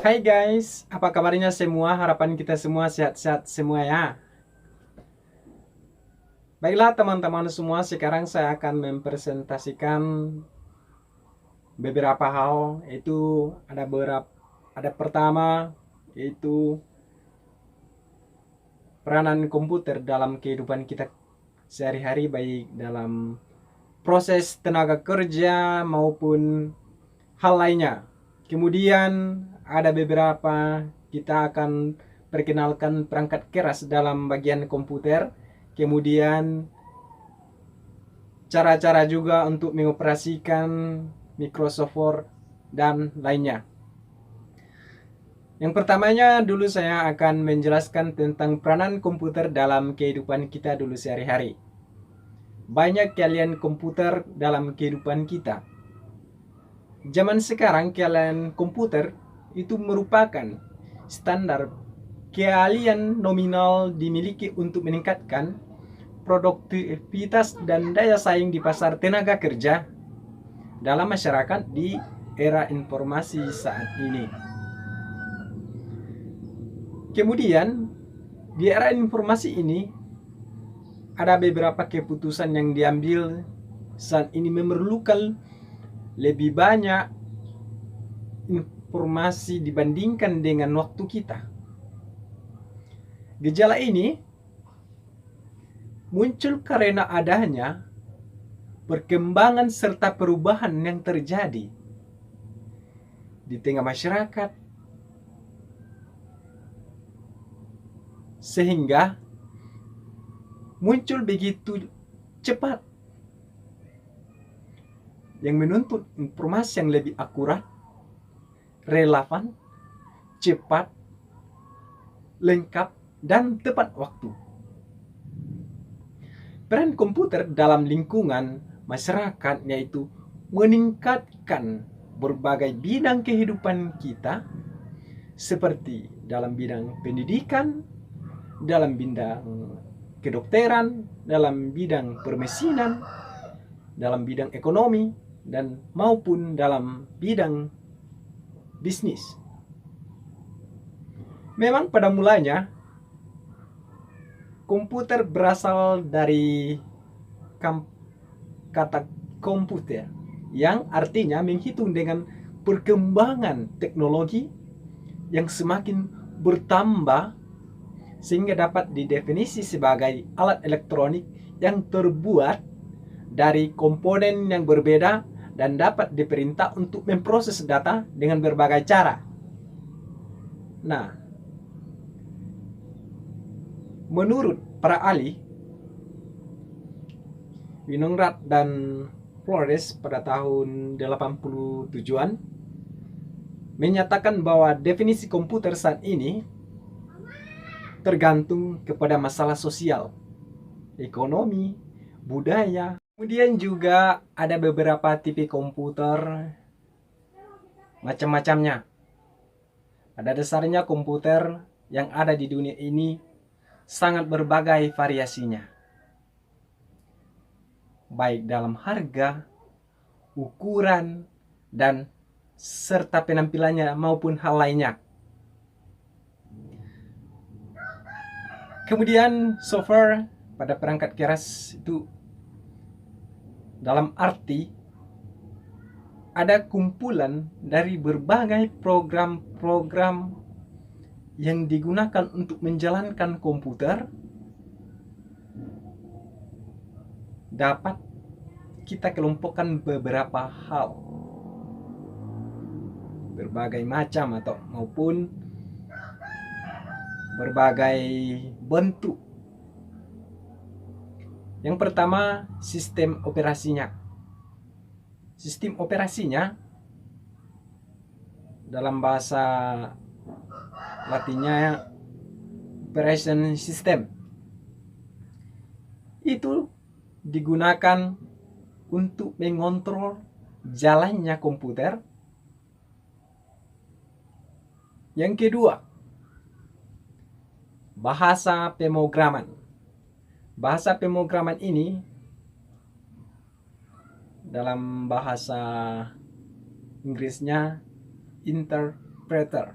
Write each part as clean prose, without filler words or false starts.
Hai guys, apa kabarnya semua? Harapan kita semua sehat-sehat semua ya. Baiklah teman-teman semua, sekarang saya akan mempresentasikan beberapa hal. Ada pertama yaitu peranan komputer dalam kehidupan kita sehari-hari, baik dalam proses tenaga kerja maupun hal lainnya. Kemudian ada beberapa, kita akan perkenalkan perangkat keras dalam bagian komputer. Kemudian cara-cara juga untuk mengoperasikan Microsoft Word dan lainnya. Yang pertamanya dulu saya akan menjelaskan tentang peranan komputer dalam kehidupan kita dulu sehari-hari. Banyak keahlian komputer dalam kehidupan kita. Zaman sekarang keahlian komputer itu merupakan standar keahlian nominal dimiliki untuk meningkatkan produktivitas dan daya saing di pasar tenaga kerja dalam masyarakat di era informasi saat ini. Kemudian di era informasi ini ada beberapa keputusan yang diambil saat ini memerlukan lebih banyak informasi dibandingkan dengan waktu kita. Gejala ini muncul karena adanya perkembangan serta perubahan yang terjadi di tengah masyarakat, sehingga muncul begitu cepat yang menuntut informasi yang lebih akurat, relevan, cepat, lengkap, dan tepat waktu. Peran komputer dalam lingkungan masyarakat yaitu meningkatkan berbagai bidang kehidupan kita, seperti dalam bidang pendidikan, dalam bidang kedokteran, dalam bidang permesinan, dalam bidang ekonomi, dan maupun dalam bidang bisnis. Memang pada mulanya komputer berasal dari kata komputer yang artinya menghitung dengan perkembangan teknologi yang semakin bertambah, sehingga dapat didefinisi sebagai alat elektronik yang terbuat dari komponen yang berbeda dan dapat diperintah untuk memproses data dengan berbagai cara. Nah, menurut para ahli, Winograd dan Flores pada tahun 87-an menyatakan bahwa definisi komputer saat ini tergantung kepada masalah sosial, ekonomi, budaya. Kemudian juga ada beberapa tipe komputer, macam-macamnya. Pada dasarnya komputer yang ada di dunia ini sangat berbagai variasinya, baik dalam harga, ukuran, dan serta penampilannya maupun hal lainnya. Kemudian software pada perangkat keras itu dalam arti ada kumpulan dari berbagai program-program yang digunakan untuk menjalankan komputer, dapat kita kelompokkan beberapa hal, berbagai macam atau maupun berbagai bentuk. Yang pertama, sistem operasinya. Sistem operasinya dalam bahasa Latinnya operation system. Itu digunakan untuk mengontrol jalannya komputer. Yang kedua, bahasa pemrograman. Bahasa pemrograman ini dalam bahasa Inggrisnya interpreter.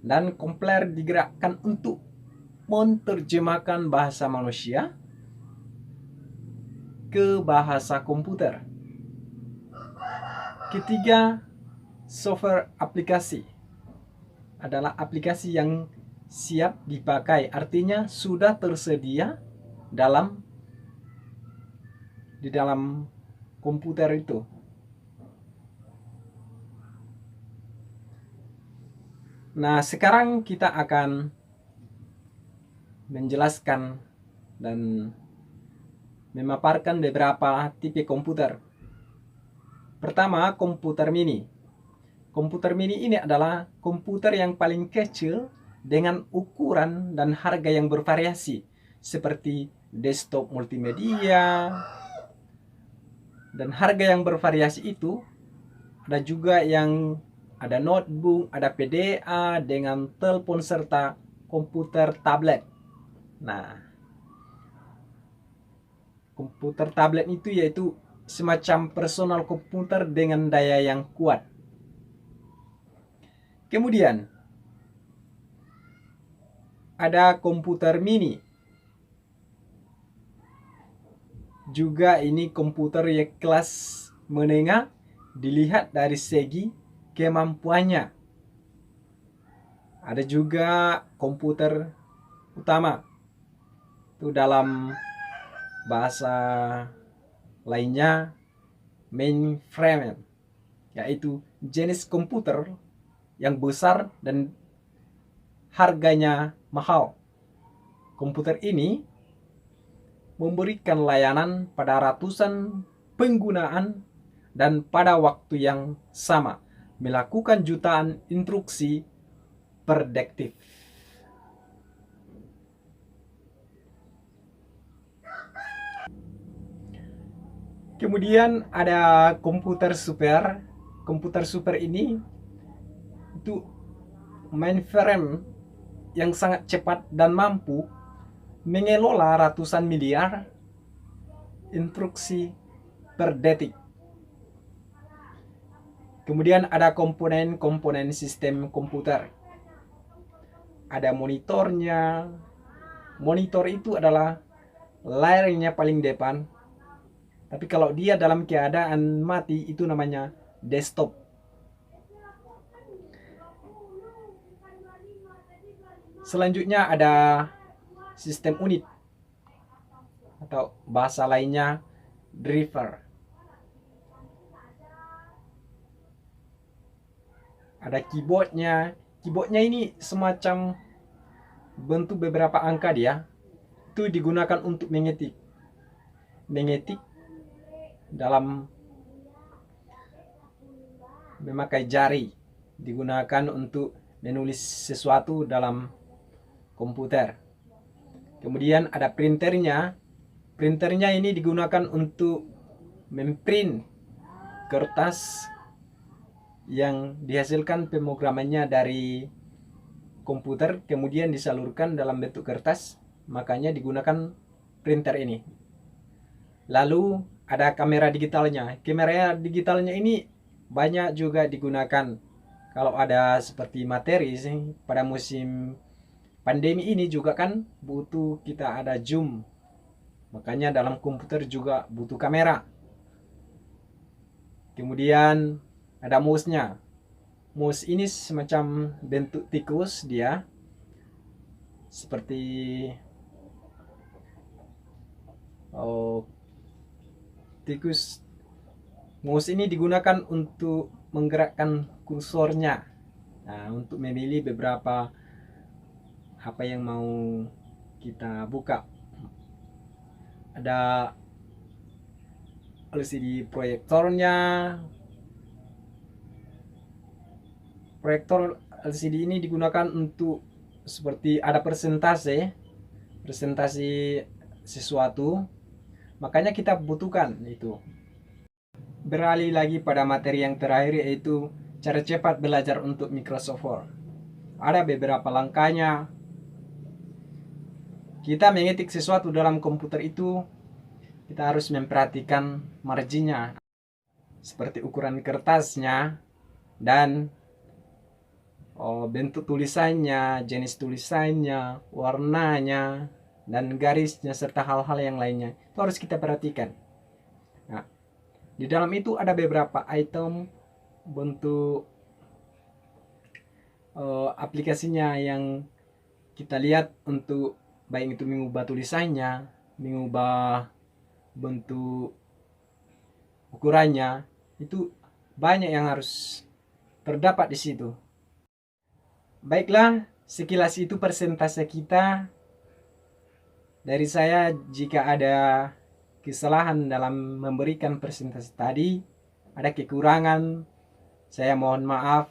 dan kompiler digerakkan untuk menerjemahkan bahasa manusia ke bahasa komputer. Ketiga, software aplikasi adalah aplikasi yang siap dipakai, artinya sudah tersedia di dalam komputer itu. Nah, sekarang kita akan menjelaskan dan memaparkan beberapa tipe komputer. Pertama, komputer mini. Komputer mini ini adalah komputer yang paling kecil dengan ukuran dan harga yang bervariasi, seperti desktop multimedia. Dan harga yang bervariasi itu ada juga yang ada notebook, ada PDA dengan telepon serta komputer tablet. Nah, komputer tablet itu yaitu semacam personal komputer dengan daya yang kuat. Kemudian ada komputer mini. Juga ini komputer yang kelas menengah dilihat dari segi kemampuannya. Ada juga komputer utama. Itu dalam bahasa lainnya mainframe, yaitu jenis komputer yang besar dan harganya mahal. Komputer ini memberikan layanan pada ratusan penggunaan dan pada waktu yang sama melakukan jutaan instruksi per detik. Kemudian ada komputer super. Komputer super ini itu mainframe yang sangat cepat dan mampu mengelola ratusan miliar instruksi per detik. Kemudian ada komponen-komponen sistem komputer. Ada monitornya. Monitor itu adalah layarnya paling depan. Tapi kalau dia dalam keadaan mati itu namanya desktop. Selanjutnya ada sistem unit atau bahasa lainnya driver. Ada keyboardnya. Keyboardnya ini semacam bentuk beberapa angka dia. Itu digunakan untuk mengetik. Mengetik dalam memakai jari. Digunakan untuk menulis sesuatu dalam komputer. Kemudian ada printernya. Printernya ini digunakan untuk memprint kertas yang dihasilkan pemrogramannya dari komputer, kemudian disalurkan dalam bentuk kertas, makanya digunakan printer ini. Lalu ada kamera digitalnya. Kamera digitalnya ini banyak juga digunakan kalau ada seperti materi sih pada musim pandemi ini juga kan butuh kita ada zoom. Makanya dalam komputer juga butuh kamera. Kemudian ada mouse-nya. Mouse ini semacam bentuk tikus dia. Seperti tikus. Mouse ini digunakan untuk menggerakkan kursornya. Nah, untuk memilih beberapa apa yang mau kita buka. Ada LCD proyektornya. Proyektor LCD ini digunakan untuk seperti ada presentasi sesuatu, makanya kita butuhkan itu. Beralih lagi pada materi yang terakhir, yaitu cara cepat belajar untuk Microsoft Word. Ada beberapa langkahnya. Kita mengetik sesuatu dalam komputer itu, kita harus memperhatikan marginnya, seperti ukuran kertasnya dan bentuk tulisannya, jenis tulisannya, warnanya, dan garisnya, serta hal-hal yang lainnya. Itu harus kita perhatikan. Nah, di dalam itu ada beberapa item bentuk aplikasinya yang kita lihat untuk baik itu mengubah tulisannya, mengubah bentuk ukurannya, itu banyak yang harus terdapat di situ. Baiklah, sekilas itu persentase kita. Dari saya, jika ada kesalahan dalam memberikan presentasi tadi, ada kekurangan, saya mohon maaf.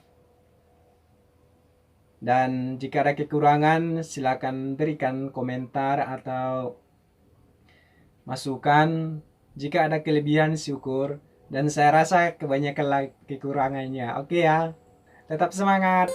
Dan jika ada kekurangan, silakan berikan komentar atau masukan. Jika ada kelebihan, syukur. Dan saya rasa kebanyakan kekurangannya. Oke ya, tetap semangat.